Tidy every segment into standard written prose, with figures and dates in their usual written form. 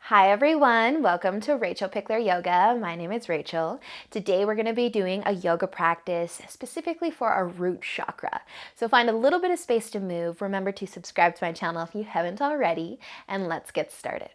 Hi everyone, welcome to Rachelpichleryoga. My name is Rachel. Today we're going to be doing a yoga practice specifically for our root chakra. So find a little bit of space to move. Remember to subscribe to my channel if you haven't already, and let's get started.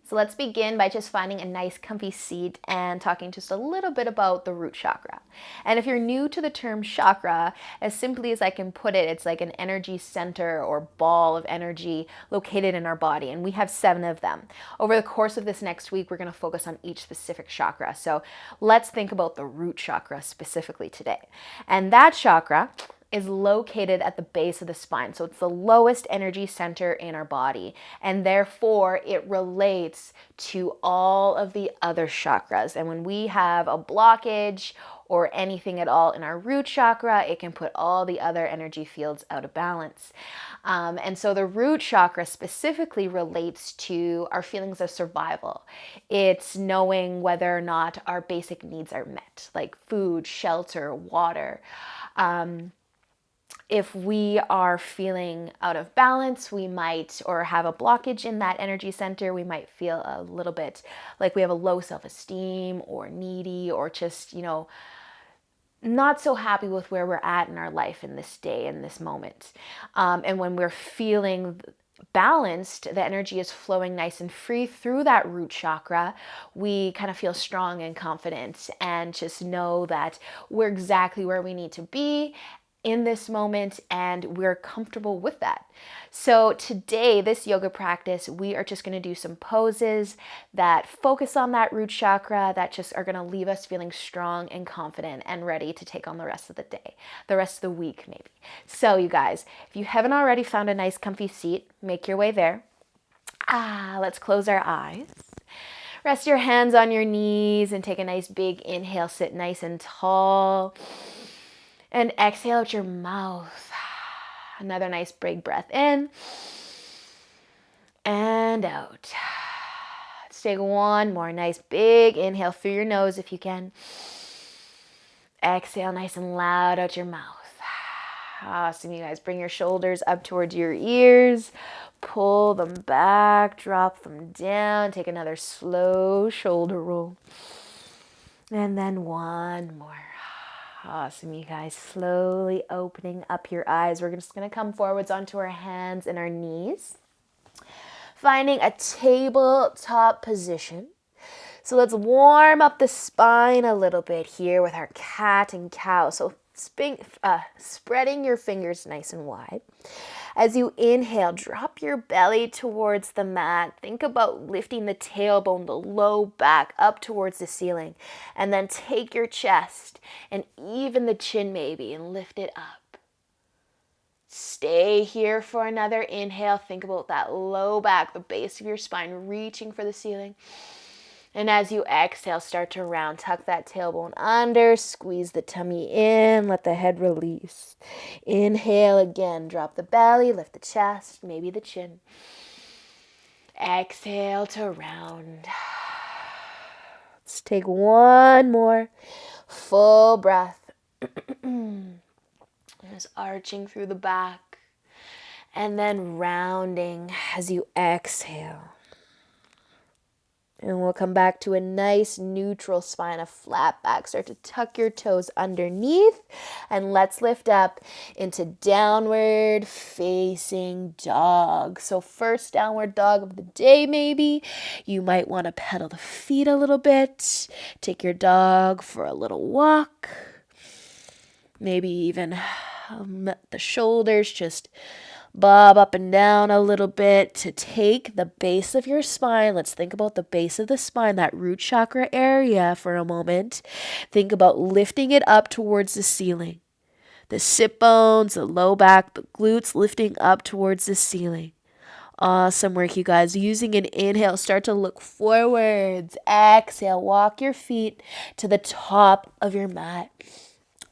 So let's begin by just finding a nice comfy seat and talking just a little bit about the root chakra. And if you're new to the term chakra, as simply as I can put it, it's like an energy center or ball of energy located in our body. And we have 7 of them. Over the course of this next week, we're going to focus on each specific chakra. So let's think about the root chakra specifically today. And that chakra is located at the base of the spine. So it's the lowest energy center in our body, and therefore it relates to all of the other chakras. And when we have a blockage or anything at all in our root chakra, it can put all the other energy fields out of balance. And so the root chakra specifically relates to our feelings of survival. It's knowing whether or not our basic needs are met, like food, shelter, water. If we are feeling out of balance, we might, or have a blockage in that energy center, we might feel a little bit like we have a low self-esteem or needy or just, not so happy with where we're at in our life in this day, in this moment. And when we're feeling balanced, the energy is flowing nice and free through that root chakra, we kind of feel strong and confident and just know that we're exactly where we need to be in this moment, and we're comfortable with that. So today, this yoga practice, we are just going to do some poses that focus on that root chakra that just are going to leave us feeling strong and confident and ready to take on the rest of the day, the rest of the week maybe. So you guys, if you haven't already found a nice comfy seat, make your way there. Let's close our eyes. Rest your hands on your knees and take a nice big inhale, sit nice and tall. And exhale out your mouth. Another nice big breath in and out. Let's take one more nice big inhale through your nose if you can. Exhale nice and loud out your mouth. Awesome, you guys. Bring your shoulders up towards your ears. Pull them back, drop them down. Take another slow shoulder roll. And then one more. Awesome, you guys. Slowly opening up your eyes. We're just going to come forwards onto our hands and our knees. Finding a tabletop position. So let's warm up the spine a little bit here with our cat and cow. So spreading your fingers nice and wide. As you inhale, drop your belly towards the mat. Think about lifting the tailbone, the low back up towards the ceiling. And then take your chest and even the chin maybe and lift it up. Stay here for another inhale. Think about that low back, the base of your spine, reaching for the ceiling. And as you exhale, start to round. Tuck that tailbone under, squeeze the tummy in, let the head release. Inhale again, drop the belly, lift the chest, maybe the chin. Exhale to round. Let's take one more full breath. Just arching through the back. And then rounding as you exhale. And we'll come back to a nice neutral spine, a flat back. Start to tuck your toes underneath. And let's lift up into downward facing dog. So first downward dog of the day maybe. You might want to pedal the feet a little bit. Take your dog for a little walk. Maybe even the shoulders just bob up and down a little bit to take the base of your spine. Let's think about the base of the spine, that root chakra area for a moment. Think about lifting it up towards the ceiling. The sit bones, the low back, the glutes lifting up towards the ceiling. Awesome work, you guys. Using an inhale, start to look forwards. Exhale, walk your feet to the top of your mat.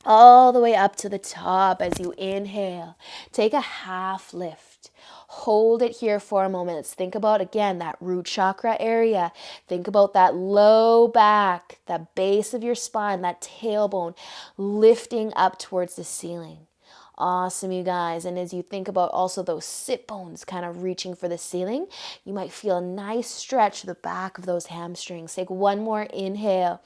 All the way up to the top as you inhale. Take a half lift. Hold it here for a moment. Let's think about, again, that root chakra area. Think about that low back, that base of your spine, that tailbone lifting up towards the ceiling. Awesome, you guys. And as you think about also those sit bones kind of reaching for the ceiling, you might feel a nice stretch to the back of those hamstrings. Take one more inhale.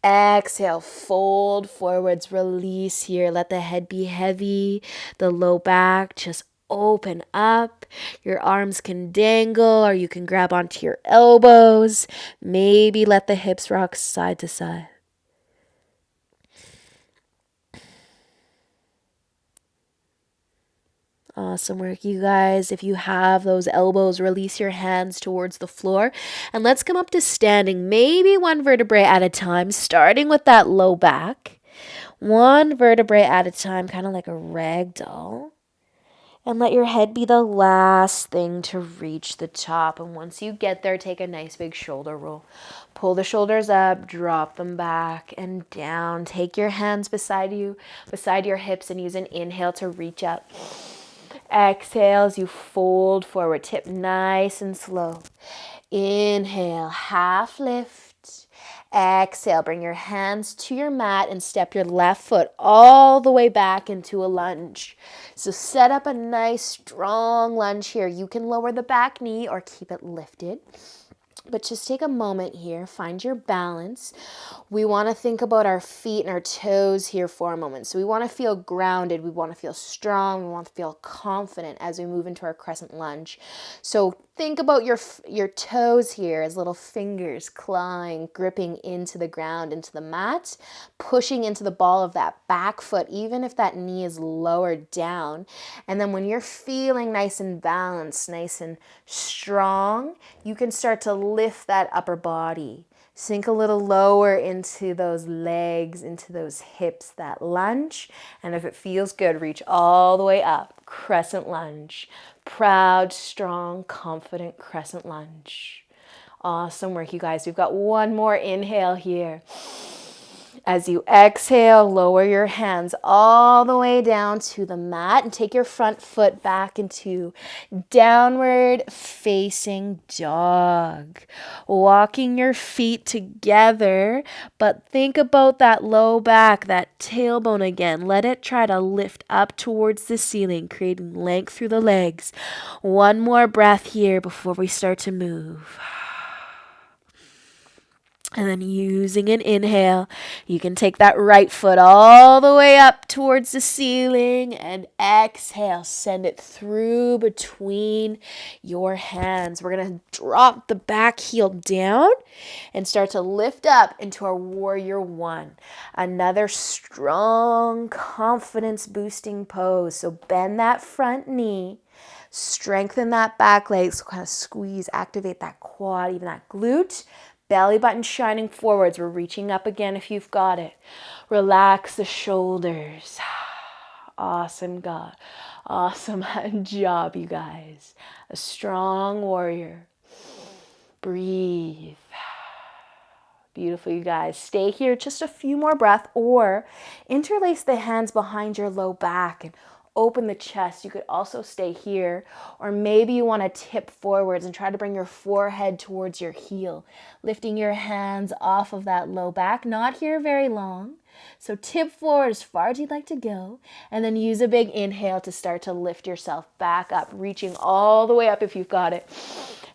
Exhale, fold forwards, release here. Let the head be heavy, the low back just open up. Your arms can dangle or you can grab onto your elbows. Maybe let the hips rock side to side. Awesome work, you guys. If you have those elbows, release your hands towards the floor. And let's come up to standing, maybe one vertebrae at a time, starting with that low back. One vertebrae at a time, kind of like a rag doll. And let your head be the last thing to reach the top. And once you get there, take a nice big shoulder roll. Pull the shoulders up, drop them back and down. Take your hands beside you, beside your hips, and use an inhale to reach up. Exhale as you fold forward, tip nice and slow. Inhale, half lift. Exhale, bring your hands to your mat and step your left foot all the way back into a lunge. So set up a nice strong lunge here. You can lower the back knee or keep it lifted. But just take a moment here, find your balance. We want to think about our feet and our toes here for a moment. So we want to feel grounded, we want to feel strong, we want to feel confident as we move into our crescent lunge. So think about your toes here as little fingers clawing, gripping into the ground, into the mat, pushing into the ball of that back foot, even if that knee is lowered down. And then when you're feeling nice and balanced, nice and strong, you can start to lift that upper body. Sink a little lower into those legs, into those hips, that lunge. And if it feels good, reach all the way up. Crescent lunge. Proud, strong, confident crescent lunge. Awesome work, you guys. We've got one more inhale here. As you exhale, lower your hands all the way down to the mat and take your front foot back into downward facing dog. Walking your feet together, but think about that low back, that tailbone again. Let it try to lift up towards the ceiling, creating length through the legs. One more breath here before we start to move. And then using an inhale, you can take that right foot all the way up towards the ceiling and exhale, send it through between your hands. We're going to drop the back heel down and start to lift up into our warrior one. Another strong confidence boosting pose. So bend that front knee. Strengthen that back leg. So kind of squeeze, activate that quad, even that glute. Belly button shining forwards. We're reaching up again if you've got it. Relax the shoulders. Awesome, God. Awesome job, you guys. A strong warrior. Breathe. Beautiful, you guys. Stay here just a few more breaths or interlace the hands behind your low back and open the chest. You could also stay here, or maybe you want to tip forwards and try to bring your forehead towards your heel, lifting your hands off of that low back. Not here very long. So tip forward as far as you'd like to go, and then use a big inhale to start to lift yourself back up, reaching all the way up if you've got it.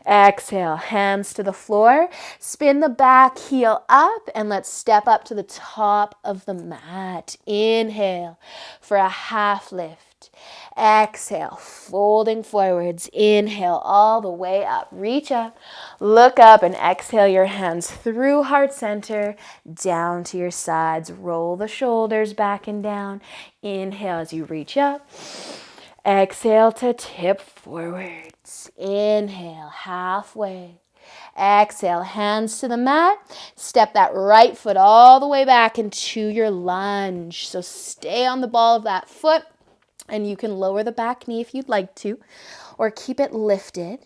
Exhale, hands to the floor. Spin the back heel up and let's step up to the top of the mat. Inhale for a half lift. Exhale, folding forwards. Inhale all the way up. Reach up, look up, and exhale your hands through heart center, down to your sides. Roll the shoulders back and down. Inhale as you reach up. Exhale to tip forwards. Inhale, halfway. Exhale, hands to the mat. Step that right foot all the way back into your lunge. So stay on the ball of that foot, and you can lower the back knee if you'd like to, or keep it lifted.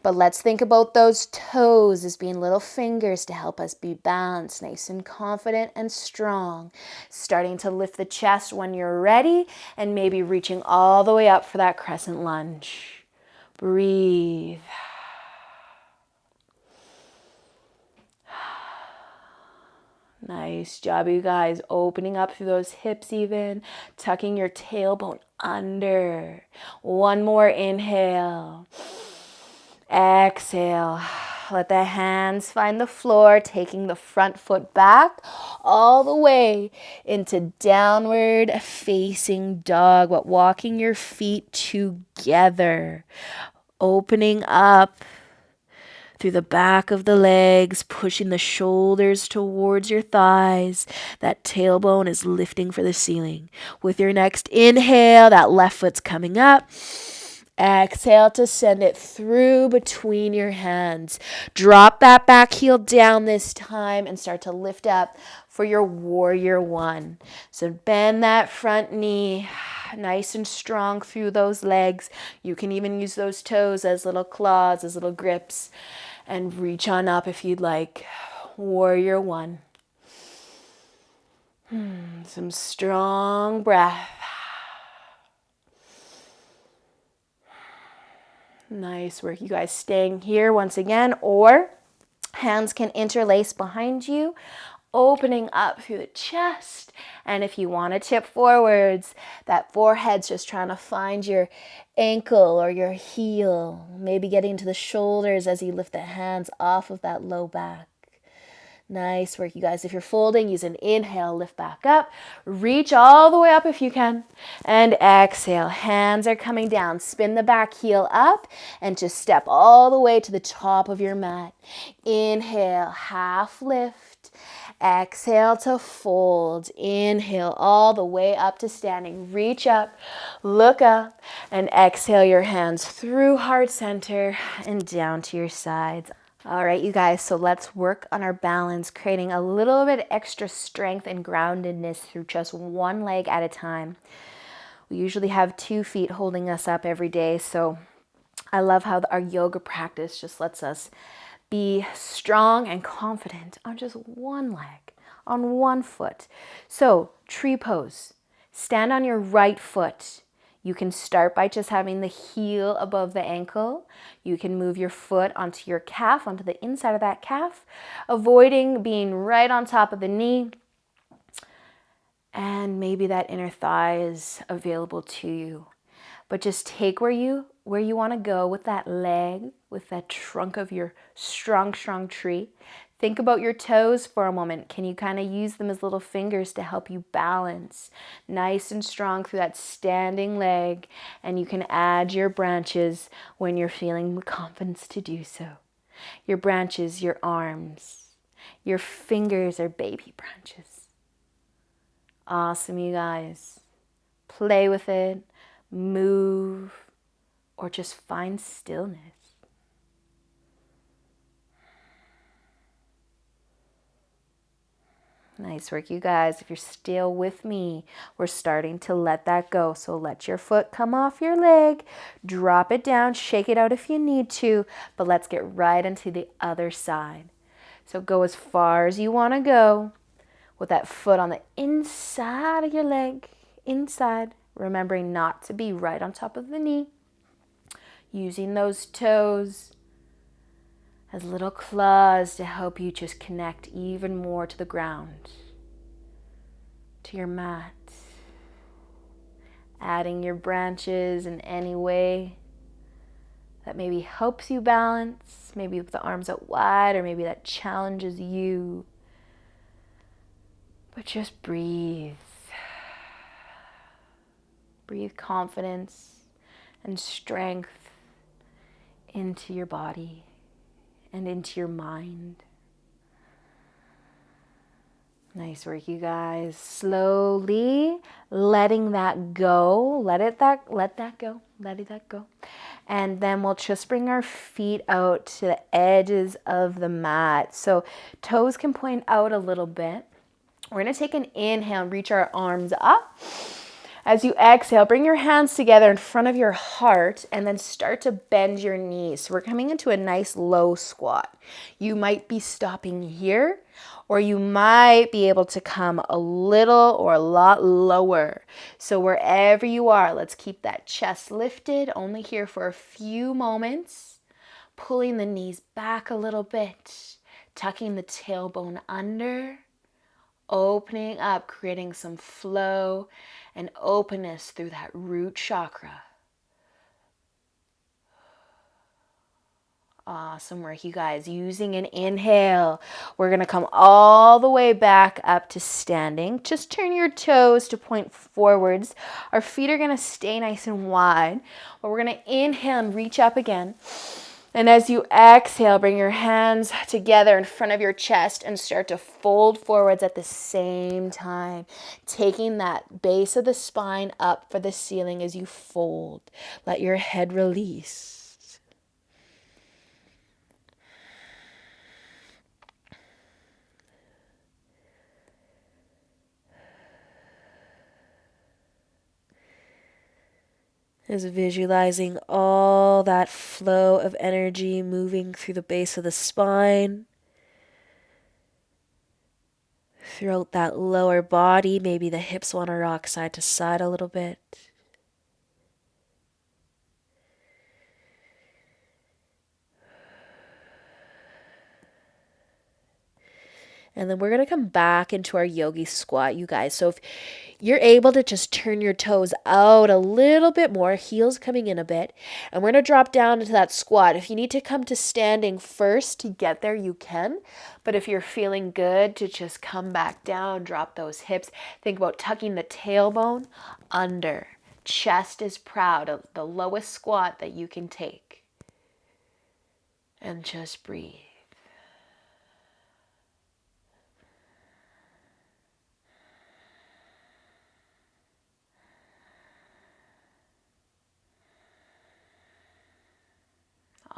But let's think about those toes as being little fingers to help us be balanced, nice and confident and strong. Starting to lift the chest when you're ready, and maybe reaching all the way up for that crescent lunge. Breathe. Nice job, you guys. Opening up through those hips even. Tucking your tailbone under. One more inhale. Exhale. Let the hands find the floor, taking the front foot back all the way into downward facing dog, but walking your feet together. Opening up through the back of the legs, pushing the shoulders towards your thighs. That tailbone is lifting for the ceiling. With your next inhale, that left foot's coming up. Exhale to send it through between your hands. Drop that back heel down this time and start to lift up for your warrior one. So bend that front knee nice and strong through those legs. You can even use those toes as little claws, as little grips, and reach on up if you'd like. Warrior one. Some strong breath. Nice work, you guys. Staying here once again, or hands can interlace behind you, opening up through the chest. And if you want to tip forwards, that forehead's just trying to find your ankle or your heel, maybe getting to the shoulders as you lift the hands off of that low back. Nice work, you guys. If you're folding, use an inhale, lift back up. Reach all the way up if you can. And exhale. Hands are coming down. Spin the back heel up and just step all the way to the top of your mat. Inhale, half lift. Exhale to fold. Inhale all the way up to standing. Reach up, look up, and exhale your hands through heart center and down to your sides. All right, you guys, so let's work on our balance, creating a little bit extra strength and groundedness through just one leg at a time. We usually have 2 feet holding us up every day, so I love how our yoga practice just lets us be strong and confident on just one leg, on one foot. So, tree pose. Stand on your right foot. You can start by just having the heel above the ankle. You can move your foot onto your calf, onto the inside of that calf, avoiding being right on top of the knee. And maybe that inner thigh is available to you. But just take where you want to go with that leg, with that trunk of your strong tree. Think about your toes for a moment. Can you kind of use them as little fingers to help you balance nice and strong through that standing leg? And you can add your branches when you're feeling the confidence to do so. Your branches, your arms, your fingers are baby branches. Awesome, you guys. Play with it, move, or just find stillness. Nice work, you guys. If you're still with me, we're starting to let that go. So let your foot come off your leg, drop it down, shake it out if you need to, but let's get right into the other side. So go as far as you want to go with that foot on the inside of your leg, inside, remembering not to be right on top of the knee, using those toes as little claws to help you just connect even more to the ground, to your mat. Adding your branches in any way that maybe helps you balance, maybe with the arms out wide, or maybe that challenges you. But just breathe. Breathe confidence and strength into your body and into your mind. Nice work, you guys. Slowly letting that go. Let that go. And then we'll just bring our feet out to the edges of the mat. So toes can point out a little bit. We're going to take an inhale and reach our arms up. As you exhale, bring your hands together in front of your heart and then start to bend your knees. So we're coming into a nice low squat. You might be stopping here, or you might be able to come a little or a lot lower. So wherever you are, let's keep that chest lifted, only here for a few moments. Pulling the knees back a little bit, tucking the tailbone under. Opening up, creating some flow and openness through that root chakra. Awesome work, you guys. Using an inhale, we're going to come all the way back up to standing. Just turn your toes to point forwards. Our feet are going to stay nice and wide. But we're going to inhale and reach up again. And as you exhale, bring your hands together in front of your chest and start to fold forwards at the same time, taking that base of the spine up for the ceiling as you fold. Let your head release. Is visualizing all that flow of energy moving through the base of the spine, throughout that lower body. Maybe the hips want to rock side to side a little bit. And then we're going to come back into our yogi squat, you guys. So if you're able to just turn your toes out a little bit more, heels coming in a bit, and we're going to drop down into that squat. If you need to come to standing first to get there, you can. But if you're feeling good to just come back down, drop those hips. Think about tucking the tailbone under. Chest is proud of the lowest squat that you can take. And just breathe.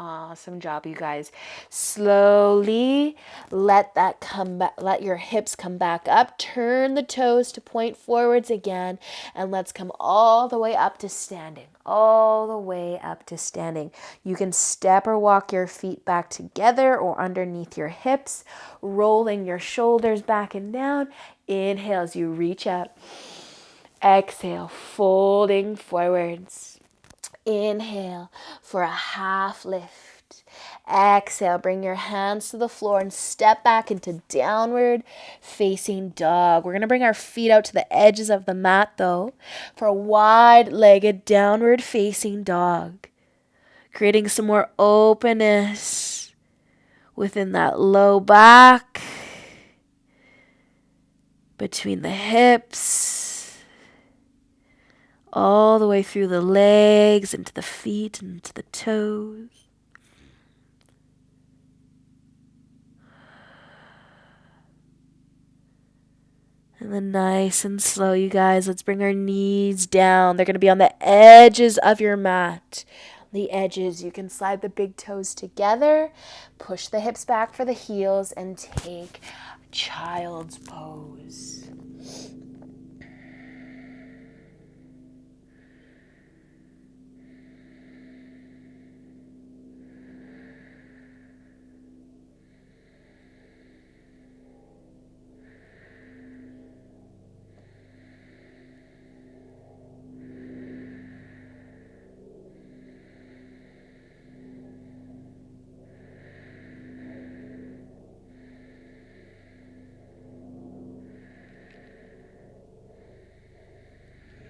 Awesome job, you guys. Slowly let that come back, let your hips come back up. Turn the toes to point forwards again, and let's come all the way up to standing. All the way up to standing. You can step or walk your feet back together or underneath your hips, rolling your shoulders back and down. Inhale as you reach up. Exhale, folding forwards. Inhale for a half lift. Exhale, bring your hands to the floor and step back into downward facing dog. We're going to bring our feet out to the edges of the mat though for a wide-legged downward facing dog. Creating some more openness within that low back, between the hips, all the way through the legs, into the feet, and into the toes. And then nice and slow, you guys, let's bring our knees down. They're going to be on the edges of your mat. The edges, you can slide the big toes together, push the hips back for the heels, and take child's pose.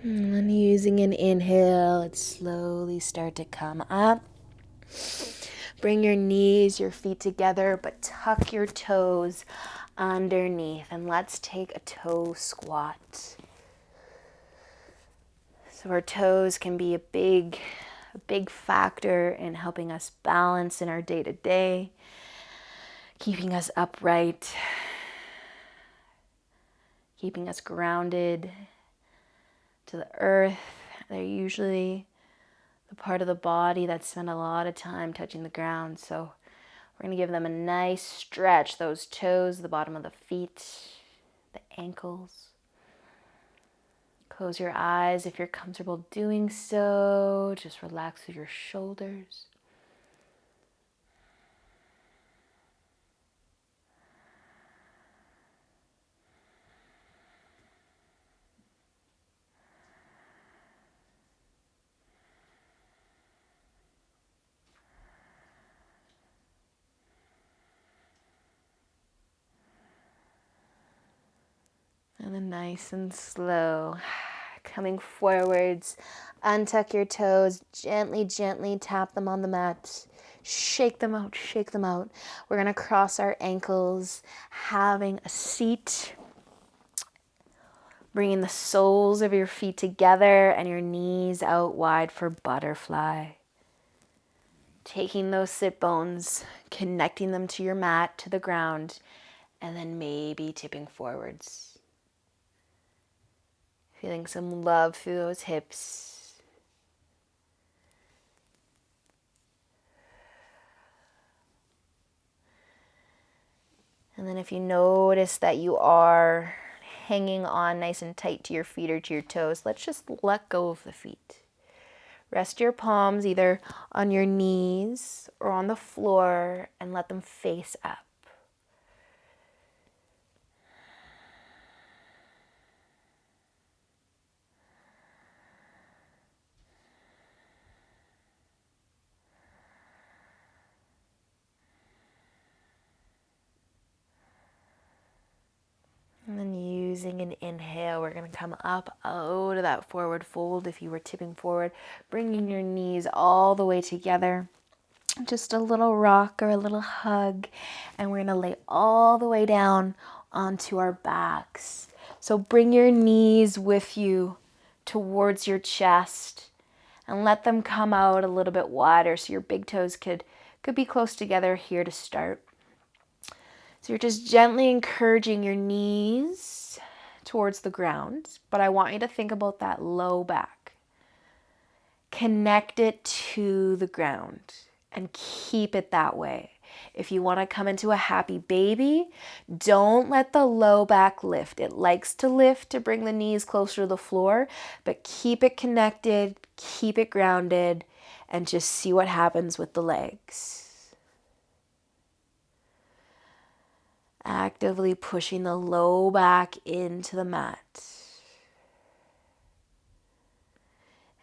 And then using an inhale, let's slowly start to come up. Bring your knees, your feet together, but tuck your toes underneath. And let's take a toe squat. So our toes can be a big factor in helping us balance in our day-to-day, keeping us upright, keeping us grounded to the earth. They're usually the part of the body that spend a lot of time touching the ground. So we're going to give them a nice stretch. Those toes, the bottom of the feet, the ankles. Close your eyes if you're comfortable doing so. Just relax through your shoulders. And then nice and slow, coming forwards, untuck your toes, gently, gently tap them on the mat. Shake them out, shake them out. We're going to cross our ankles, having a seat. Bringing the soles of your feet together and your knees out wide for butterfly. Taking those sit bones, connecting them to your mat, to the ground, and then maybe tipping forwards. Feeling some love through those hips. And then if you notice that you are hanging on nice and tight to your feet or to your toes, let's just let go of the feet. Rest your palms either on your knees or on the floor and let them face up. And then using an inhale, we're going to come up out of that forward fold if you were tipping forward, bringing your knees all the way together. Just a little rock or a little hug, and we're going to lay all the way down onto our backs. So bring your knees with you towards your chest and let them come out a little bit wider so your big toes could be close together here to start. So you're just gently encouraging your knees towards the ground, but I want you to think about that low back. Connect it to the ground and keep it that way. If you want to come into a happy baby, don't let the low back lift. It likes to lift to bring the knees closer to the floor, but keep it connected, keep it grounded, and just see what happens with the legs. Actively pushing the low back into the mat.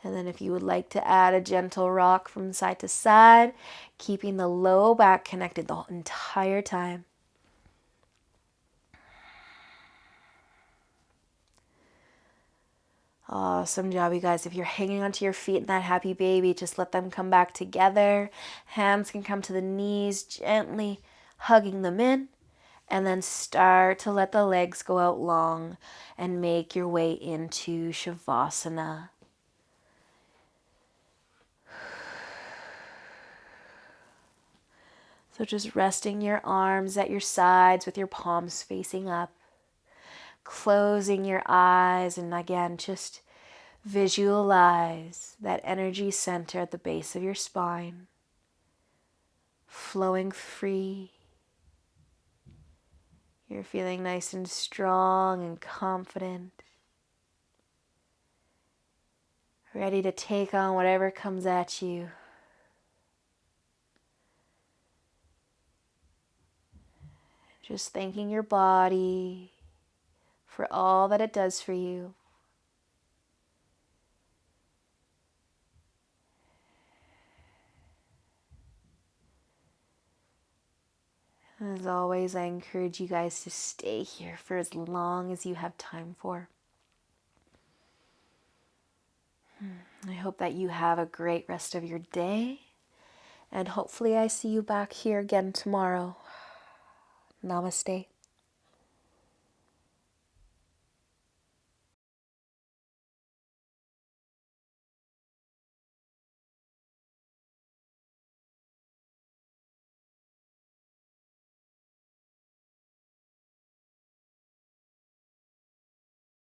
And then if you would like to add a gentle rock from side to side, keeping the low back connected the entire time. Awesome job, you guys. If you're hanging onto your feet in that happy baby, just let them come back together. Hands can come to the knees, gently hugging them in. And then start to let the legs go out long and make your way into Savasana. So just resting your arms at your sides with your palms facing up. Closing your eyes, and again, just visualize that energy center at the base of your spine, flowing free. You're feeling nice and strong and confident, ready to take on whatever comes at you. Just thanking your body for all that it does for you. As always, I encourage you guys to stay here for as long as you have time for. I hope that you have a great rest of your day, and hopefully I see you back here again tomorrow. Namaste.